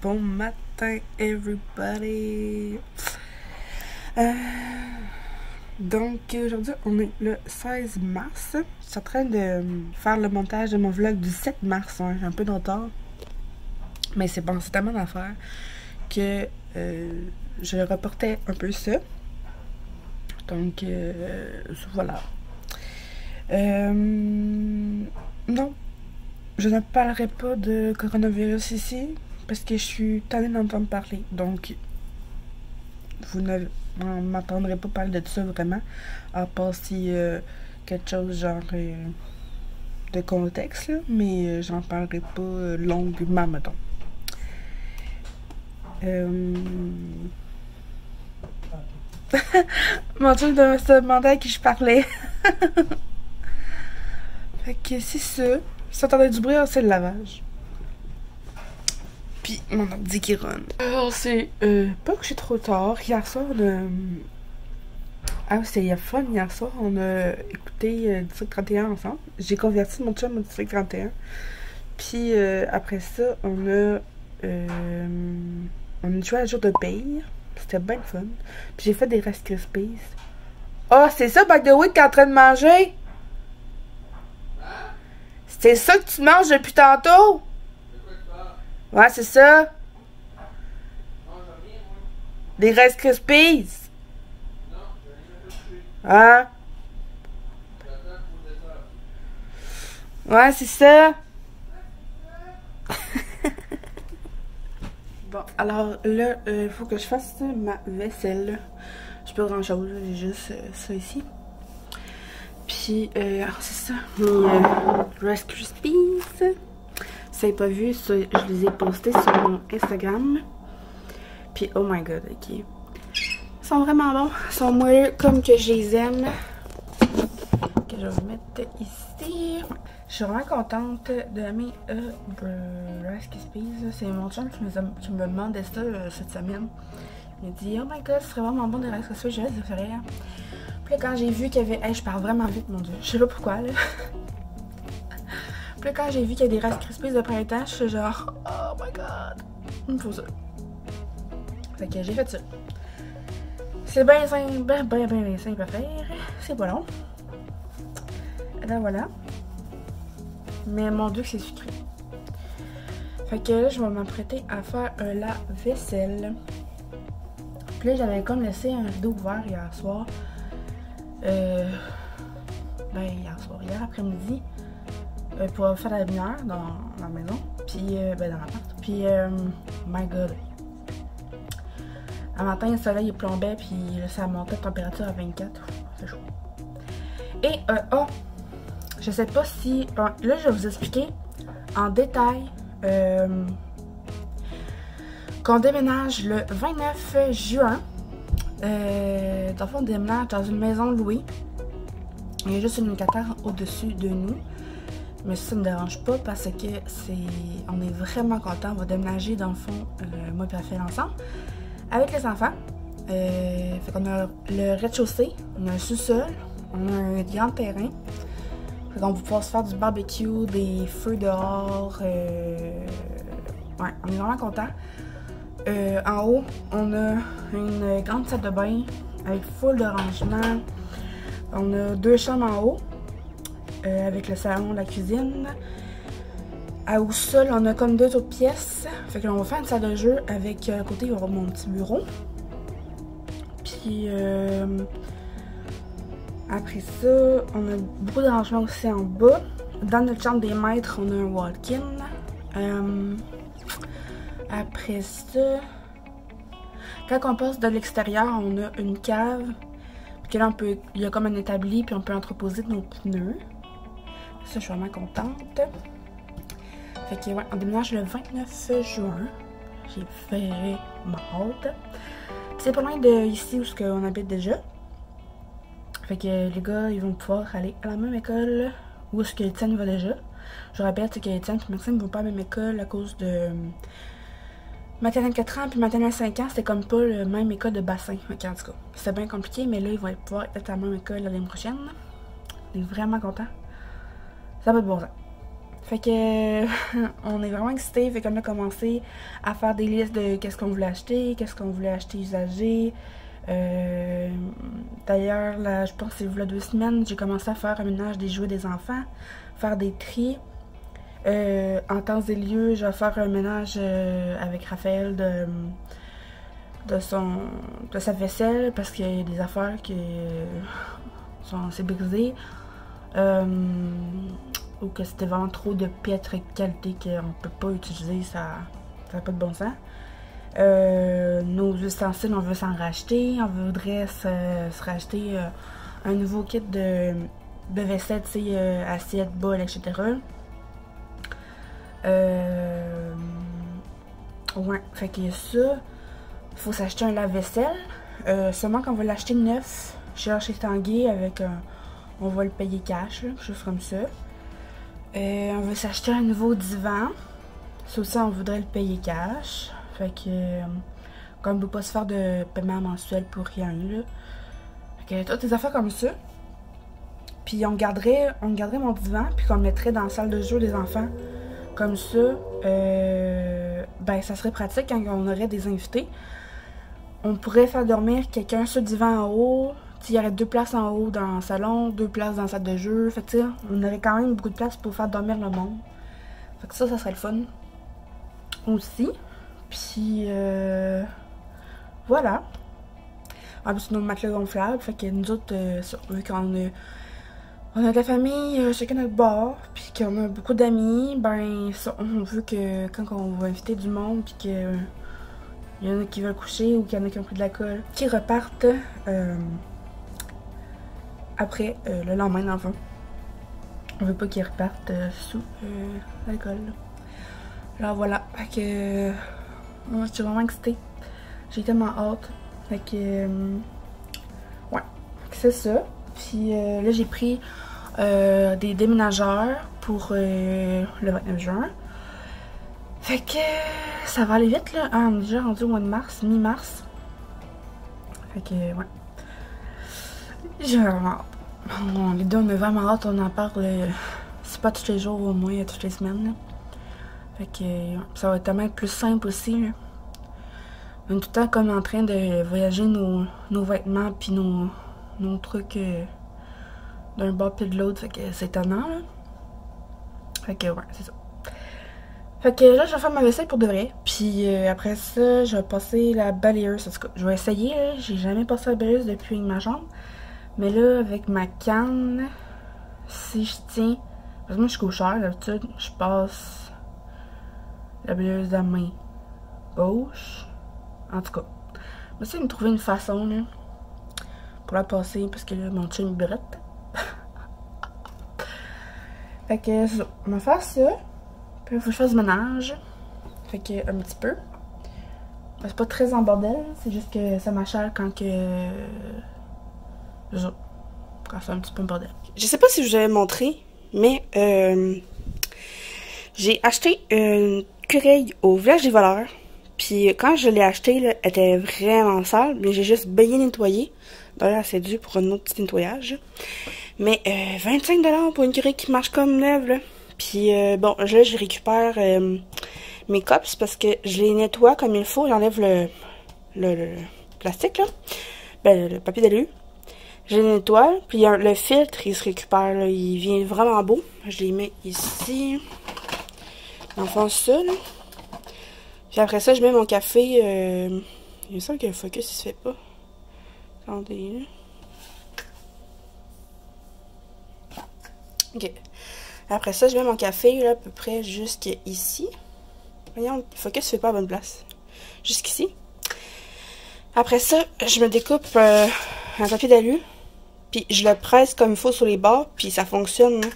Bon matin, everybody! Donc, aujourd'hui, on est le 16 mars. Je suis en train de faire le montage de mon vlog du 7 mars. Hein, un peu de retard. Mais c'est bon, c'est tellement d'affaires que je reportais un peu ça. Donc, voilà. Non, je ne parlerai pas de coronavirus ici parce que je suis tannée d'entendre parler. Donc, vous ne m'entendrez pas parler de ça vraiment, à part si quelque chose genre de contexte, là, mais j'en parlerai pas longuement, mettons. Mon Dieu, de se demander à qui je parlais. Fait que c'est ça. Si t'entendez du bruit, c'est le lavage. Puis mon ordi qui run. Alors c'est pas couché trop tard. Hier soir, on a... Ah, c'était fun hier soir. On a écouté District 31 ensemble. J'ai converti mon chum au District 31. Puis après ça, on a joué à jour de paye. C'était bien le fun. Puis j'ai fait des Rice Krispies. Ah, oh, c'est ça, by the way, que t'es en train de manger? C'est ça que tu manges depuis tantôt? Ouais, c'est ça. Des Rice Krispies. Hein? Ouais, c'est ça. Bon, alors là, il faut que je fasse ma vaisselle. Je peux grand chose, j'ai juste ça ici. Puis, c'est ça, mes Rice Krispies. Si vous n'avez pas vu, ça, je les ai postés sur mon Instagram. Puis, oh my god, ok. Ils sont vraiment bons. Ils sont moelleux comme que je les aime. Que je vais vous mettre ici. Je suis vraiment contente de mes Rice Krispies. C'est mon chum qui me demandait ça cette semaine. Il m'a dit, oh my god, ce serait vraiment bon des Rice Krispies. Je vais les faire. Puis là, quand j'ai vu qu'il y avait... Hey, je parle vraiment vite, mon dieu. Je sais pas pourquoi, là. Puis là, quand j'ai vu qu'il y a des Rice Krispies de printemps, je suis genre, oh my god, il me faut ça. Fait que j'ai fait ça. C'est bien simple, bien simple à faire. C'est pas long. Et là, voilà. Mais mon dieu, c'est sucré. Fait que là, je vais m'apprêter à faire la vaisselle. Puis là, j'avais comme laissé un rideau ouvert hier soir. Hier après-midi. Pour faire la lumière dans la maison, puis dans l'appart. Puis, my god. Un matin, le soleil il plombait, puis ça montait de température à 24. C'est chaud. Et, je sais pas si... Là, je vais vous expliquer en détail qu'on déménage le 29 juin. Dans le fond, on déménage dans une maison louée. Il y a juste une locataire au-dessus de nous. Mais ça ne me dérange pas parce que on est vraiment contents. On va déménager dans le fond, moi et Raphaël ensemble, avec les enfants. Fait qu'on a le rez-de-chaussée, on a un sous-sol, on a un grand terrain. Fait qu'on va pouvoir se faire du barbecue, des feux dehors. Ouais, on est vraiment contents. En haut, on a une grande salle de bain avec full de rangement. On a 2 chambres en haut. Avec le salon, la cuisine. Au sol, on a comme 2 autres pièces. Fait que là, on va faire une salle de jeu avec à côté, il va y avoir mon petit bureau. Puis après ça, on a beaucoup de rangements aussi en bas. Dans notre chambre des maîtres, on a un walk-in. Après ça, quand on passe de l'extérieur, on a une cave. Puis là, il y a comme un établi, puis on peut entreposer nos pneus. Ça, je suis vraiment contente. Fait que, ouais, on déménage le 29 juin. J'ai vraiment hâte. C'est pas loin de ici où on habite déjà. Fait que les gars, ils vont pouvoir aller à la même école où est-ce que Étienne va déjà. Je rappelle que Étienne et Maxime ne vont pas à la même école à cause de maternelle 4 ans puis maternelle 5 ans. C'était comme pas le même école de bassin. Okay, en tout cas, c'était bien compliqué, mais là, ils vont pouvoir être à la même école l'année prochaine. On est vraiment contents. Ça va être bon ça. Fait que on est vraiment excités. Fait qu'on a commencé à faire des listes de qu'est-ce qu'on voulait acheter usagé. D'ailleurs, là, je pense que c'est il y a 2 semaines, j'ai commencé à faire un ménage des jouets des enfants, faire des tris. En temps et lieu, je vais faire un ménage avec Raphaël de sa vaisselle parce qu'il y a des affaires qui sont assez brisées. Ou que c'était vraiment trop de piètre qualité qu'on peut pas utiliser, ça n'a pas de bon sens. Nos ustensiles, on veut s'en racheter, on voudrait se racheter un nouveau kit de vaisselle, tu sais, assiette, bol, etc. Ouais, fait que ça, faut s'acheter un lave-vaisselle. Seulement qu'on va l'acheter neuf chez Tanguy avec on va le payer cash, là, quelque chose comme ça. On veut s'acheter un nouveau divan. Ça aussi, on voudrait le payer cash. Fait que, comme on ne peut pas se faire de paiement mensuel pour rien, là. Fait que, toutes des affaires comme ça. Puis, on garderait mon divan, puis qu'on le mettrait dans la salle de jeu des enfants. Comme ça, ben, ça serait pratique quand on aurait des invités. On pourrait faire dormir quelqu'un sur le divan en haut. Il y aurait 2 places en haut dans le salon, 2 places dans la salle de jeu. Fait que on aurait quand même beaucoup de place pour faire dormir le monde. Fait que ça serait le fun. Aussi. Puis, voilà. En plus, nos matelas gonflables. Fait que nous autres, vu qu'on on a de la famille, chacun notre bord, puis qu'on a beaucoup d'amis, ben, ça, on veut que quand on va inviter du monde, puis que il y en a qui veulent coucher ou qu'il y en a qui ont pris de l'alcool, qui repartent après le lendemain dans le fond. On veut pas qu'ils repartent sous l'alcool. Alors voilà, fait que moi je suis vraiment excitée. J'ai tellement hâte. Fait que ouais, c'est ça. Puis là j'ai pris des déménageurs pour le 29 juin. Fait que ça va aller vite là. Ah, on est déjà rendu au mois de mars, mi-mars. Fait que ouais. J'ai vraiment hâte. Les deux on a vraiment hâte, on en parle c'est pas tous les jours au moins, toutes les semaines là. Fait que ça va tellement être plus simple aussi là. On est tout le temps comme en train de voyager nos vêtements puis nos trucs d'un bord puis de l'autre, fait que c'est étonnant là. Fait que ouais, c'est ça. Fait que là je vais faire ma vaisselle pour de vrai, puis après ça je vais passer la balayeuse. En tout cas, je vais essayer là, j'ai jamais passé la balayeuse depuis ma jambe. Mais là, avec ma canne, si je tiens... Parce que moi, je suis gauchère, d'habitude, je passe la balayeuse de la main gauche. En tout cas, je vais essayer de me trouver une façon, là, pour la passer, parce que là, mon chien me brette. Fait que, on va faire ça. Puis il faut que je fasse du ménage. Fait que, un petit peu. C'est pas très en bordel, c'est juste que ça m'achale quand que... Quand c'est un petit peu un bordel. Je sais pas si je vous avais montré, mais j'ai acheté une cureille au village des voleurs. Puis quand je l'ai achetée, là, elle était vraiment sale, mais j'ai juste bien nettoyé. D'ailleurs, c'est dû pour un autre petit nettoyage. Mais 25$ pour une cureille qui marche comme neuve, là. Puis bon, là, je récupère mes cups parce que je les nettoie comme il faut. J'enlève le plastique, là. Ben, le papier d'alu. Je les nettoie, puis le filtre, il se récupère, là, il vient vraiment beau. Je les mets ici. J'enfonce ça, là. Puis après ça, je mets mon café. Il me semble que le focus, il se fait pas. Attendez, là. Ok. Après ça, je mets mon café, là, à peu près jusqu'ici. Voyons, le focus se fait pas à bonne place. Jusqu'ici. Après ça, je me découpe un papier d'alu. Puis je le presse comme il faut sur les bords, puis ça fonctionne. Là.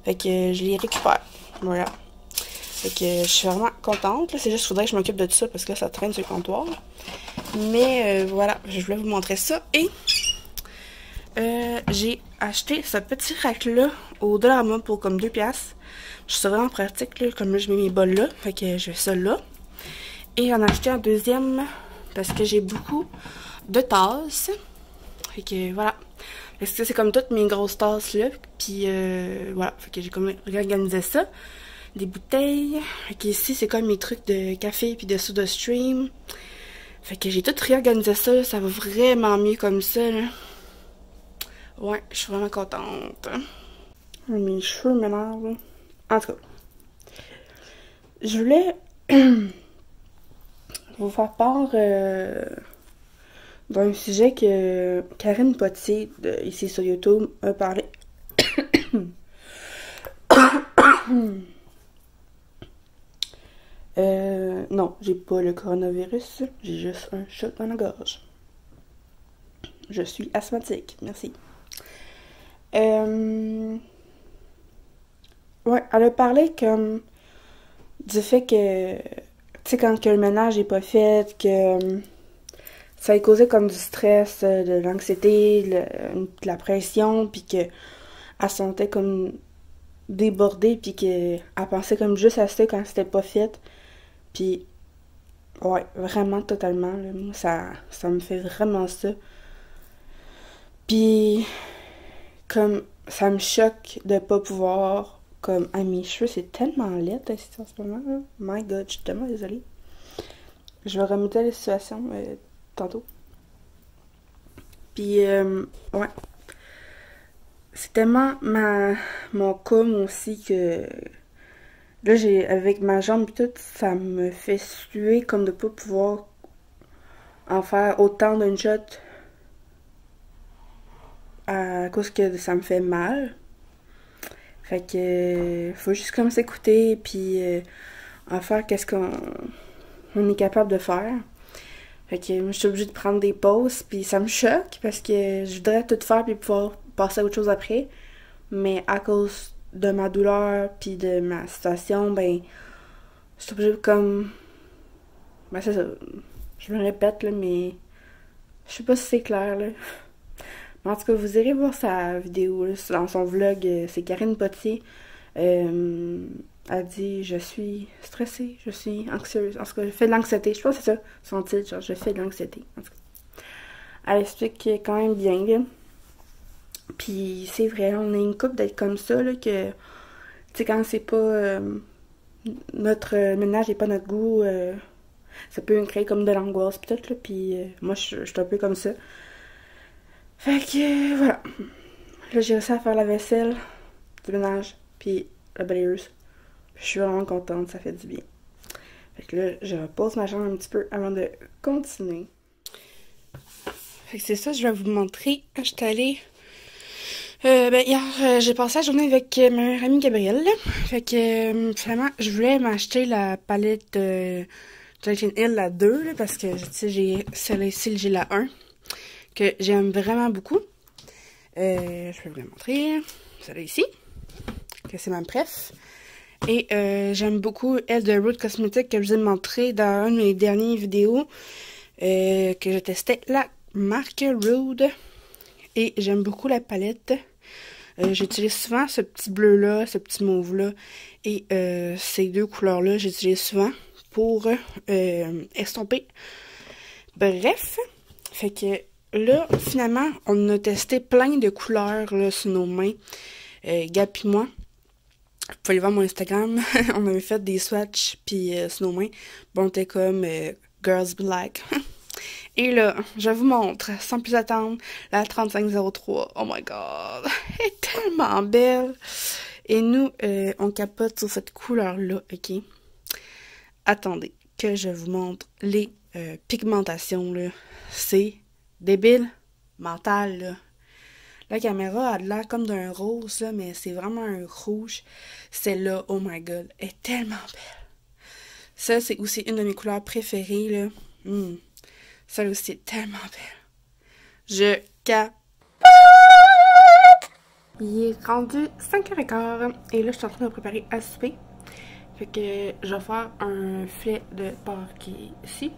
Fait que je les récupère. Voilà. Fait que je suis vraiment contente. C'est juste qu'il faudrait que je m'occupe de tout ça parce que là, ça traîne sur le comptoir. Mais voilà, je voulais vous montrer ça. Et j'ai acheté ce petit rack-là au Dollarama pour comme 2$. Je suis vraiment pratique, là, comme là, je mets mes bols là. Fait que je fais ça là. Et j'en ai acheté un deuxième parce que j'ai beaucoup de tasses. Fait que voilà. Fait que ça, c'est comme toutes mes grosses tasses là. Puis voilà, fait que j'ai comme réorganisé ça. Des bouteilles. Fait que ici, c'est comme mes trucs de café puis de soda stream. Fait que j'ai tout réorganisé ça, là. Ça va vraiment mieux comme ça, là. Ouais, je suis vraiment contente. Mes cheveux m'énervent. En tout cas, je voulais vous faire part d'un sujet que Karine Potier, ici sur YouTube, a parlé. Non, j'ai pas le coronavirus, j'ai juste un chat dans la gorge. Je suis asthmatique, merci. Ouais, elle a parlé comme du fait que, tu sais, quand que le ménage est pas fait, que ça a causé comme du stress, de l'anxiété, de la pression, puis que elle se sentait comme débordée, puis qu'elle pensait comme juste à ça quand c'était pas fait. Puis, ouais, vraiment, totalement, là, moi, ça me fait vraiment ça. Puis, comme, ça me choque de pas pouvoir, comme, à mes cheveux, c'est tellement laid, ici, en ce moment, là. My God, je suis tellement désolée. Je vais remonter la situation, tantôt. Puis, ouais. C'est tellement mon cas, moi aussi, que là, avec ma jambe et tout, ça me fait suer comme de pas pouvoir en faire autant d'une shot à cause que ça me fait mal. Fait que faut juste comme s'écouter puis en faire qu'est-ce qu'on est capable de faire. Fait que je suis obligée de prendre des pauses puis ça me choque parce que je voudrais tout faire puis pouvoir passer à autre chose après. Mais à cause de ma douleur puis de ma situation, ben je suis obligée comme... Ben c'est ça. Je me répète là, mais je sais pas si c'est clair là. Mais en tout cas, vous irez voir sa vidéo là, dans son vlog, c'est Karine Potier. Elle dit je suis stressée, je suis anxieuse. En tout cas, je fais de l'anxiété. Je pense que c'est ça son titre, genre je fais de l'anxiété. En tout cas. Elle explique quand même bien là. Puis c'est vrai, on est une couple d'être comme ça là, que tu sais quand c'est pas notre ménage n'est pas notre goût, ça peut créer comme de l'angoisse pis tout là. Puis moi je suis un peu comme ça. Fait que voilà. Là j'ai réussi à faire la vaisselle, du ménage, puis la balayeuse. Je suis vraiment contente, ça fait du bien. Fait que là, je repose ma jambe un petit peu avant de continuer. Fait que c'est ça, je vais vous montrer. J'étais allée... hier, j'ai passé la journée avec ma meilleure amie Gabrielle. Fait que finalement, je voulais m'acheter la palette Gelatin Hill, la 2, là, parce que tu sais, j'ai celle-ci, j'ai la 1, que j'aime vraiment beaucoup. Je vais vous la montrer. Celle-là ici, que c'est ma préf. Et j'aime beaucoup elle de Root Cosmetics que je vous ai montré dans une de mes dernières vidéos que je testais la marque Rude. Et j'aime beaucoup la palette. J'utilise souvent ce petit bleu-là, ce petit mauve-là et ces deux couleurs-là, j'utilise souvent pour estomper. Bref, fait que là, finalement, on a testé plein de couleurs là, sur nos mains, Gab et moi. Vous pouvez aller voir mon Instagram. On avait fait des swatchs puis sur nos mains. Bon, t'es comme Girls Black. Et là, je vous montre, sans plus attendre, la 3503. Oh my god! Elle est tellement belle! Et nous, on capote sur cette couleur-là, ok? Attendez, que je vous montre les pigmentations, là. C'est débile, mental, là. La caméra a l'air comme d'un rose, là, mais c'est vraiment un rouge. Celle-là, oh my god, elle est tellement belle. Ça, c'est aussi une de mes couleurs préférées, là. Celle aussi est tellement belle. Je capote. Il est rendu 5h15 et là je suis en train de me préparer à souper. Fait que je vais faire un filet de porc qui est ici.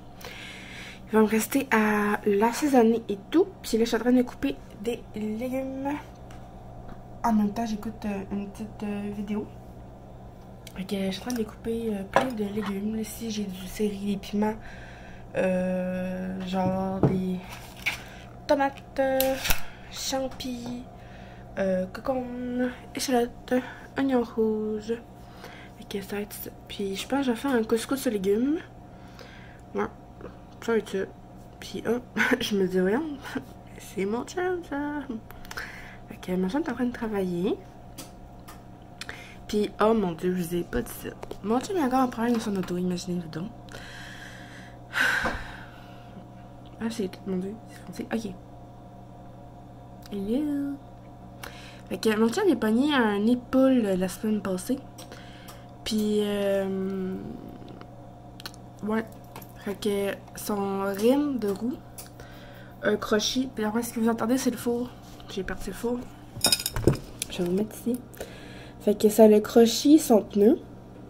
Il va me rester à l'assaisonner et tout. Puis là je suis en train de couper des légumes. En même temps j'écoute une petite vidéo. Fait que je suis en train de découper plein de légumes. Là, ici j'ai du céleri, des piments. Genre des tomates, champi, cocon, échalote, oignon rouge. Ok, ça va être ça. Puis je pense que je vais faire un couscous aux légumes. Ouais, ça va être ça. Puis je me dis, voyons, c'est mon chum ça. Ok, ma chum est en train de travailler. Puis, oh mon dieu, je vous ai pas dit ça. Mon chum est encore en problème dans son auto, imaginez-vous donc. Ah, c'est tout, mon dieu, c'est foncé. Ok. Hello. Fait que mon chum est pogné à un épaule la semaine passée. Puis, ouais. Fait que son rime de roue, un crochet. Puis après, ce que vous entendez, c'est le four. J'ai parti le four. Je vais vous mettre ici. Fait que ça le crochet son pneu.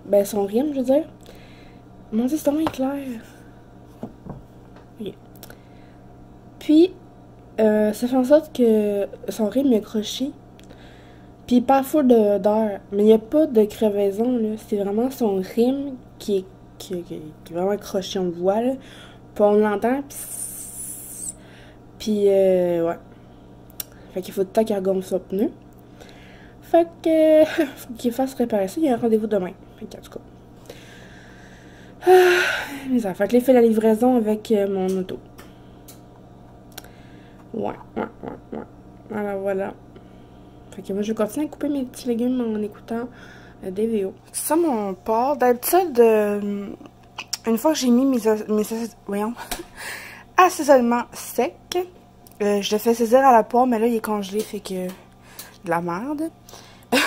Ben, son rime, je veux dire. Mon dieu, c'est tellement clair. Ok. Puis, ça fait en sorte que son rime est crochet. Puis, il part full d'air. Mais il n'y a pas de crevaison, là. C'est vraiment son rime qui est vraiment accroché, on le voit, là. Puis on l'entend, puis ouais. Fait qu'il faut tout le temps qu'il regonfle son pneu. Fait que faut qu'il fasse réparer ça. Il y a un rendez-vous demain. Fait que, en tout cas. Les affaires. Fait que là, il fait la livraison avec mon auto. Ouais. Voilà. Fait que moi, je vais continuer à couper mes petits légumes en écoutant des vidéos. C'est ça mon porc. D'habitude, une fois que j'ai mis mes assaisonnements secs, je le fais saisir à la poire, mais là, il est congelé, fait que de la merde. Puis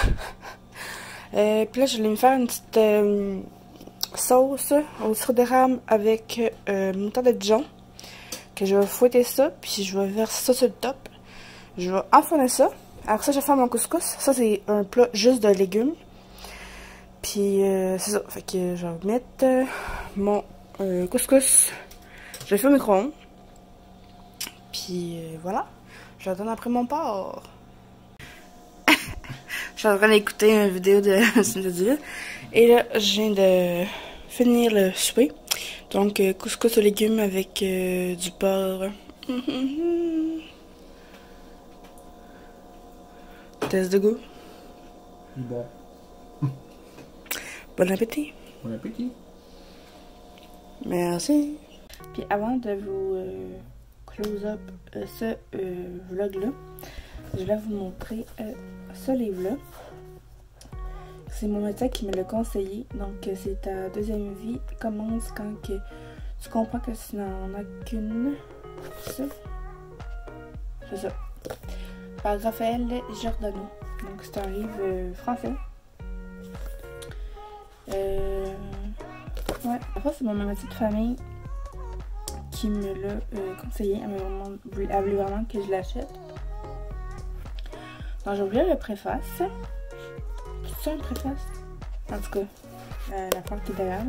là, je voulais me faire une petite sauce au sirop d'érable avec moutarde de Dijon. Que je vais fouetter ça, puis je vais verser ça sur le top. Je vais enfourner ça. Alors ça, je vais faire mon couscous. Ça, c'est un plat juste de légumes. Puis c'est ça. Fait que je vais mettre mon couscous. Je le fais au micro-ondes. Puis voilà. Je donne après mon porc. Je suis en train d'écouter une vidéo de Cynthia. Et là, je viens de finir le souper. Donc, couscous aux légumes avec du porc. Test de goût. Bon. Bon appétit. Bon appétit. Merci. Puis avant de vous close up ce vlog-là, je vais vous montrer ce livre-là. C'est mon médecin qui me l'a conseillé. Donc, c'est ta deuxième vie commence quand que tu comprends que tu n'en as qu'une. C'est ça. Par Raphaël Giordano. Donc, c'est un livre français. Ouais, après, c'est mon médecin de famille qui me l'a conseillé. Elle voulait vraiment que je l'achète. Donc, j'ai oublié le préface. C'est un préface. En tout cas, la part qui est derrière.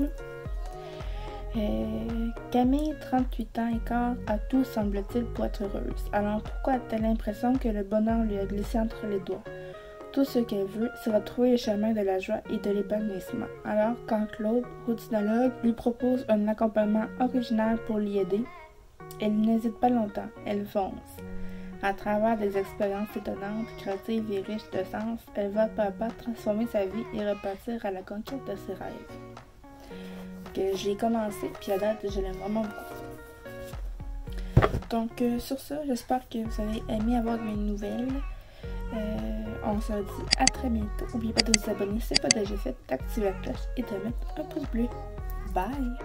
Camille, 38 ans et quart, a tout semble-t-il pour être heureuse. Alors pourquoi a-t-elle l'impression que le bonheur lui a glissé entre les doigts? Tout ce qu'elle veut, c'est retrouver le chemin de la joie et de l'épanouissement. Alors quand Claude, routinologue, lui propose un accompagnement original pour l'y aider, elle n'hésite pas longtemps, elle fonce. À travers des expériences étonnantes, créatives et riches de sens, elle va pas à pas transformer sa vie et repartir à la conquête de ses rêves. Que j'ai commencé, puis à date, je l'aime vraiment beaucoup. Donc, sur ça, j'espère que vous avez aimé avoir une nouvelle. On se dit à très bientôt. N'oubliez pas de vous abonner si ce n'est pas déjà fait, d'activer la cloche et de mettre un pouce bleu. Bye!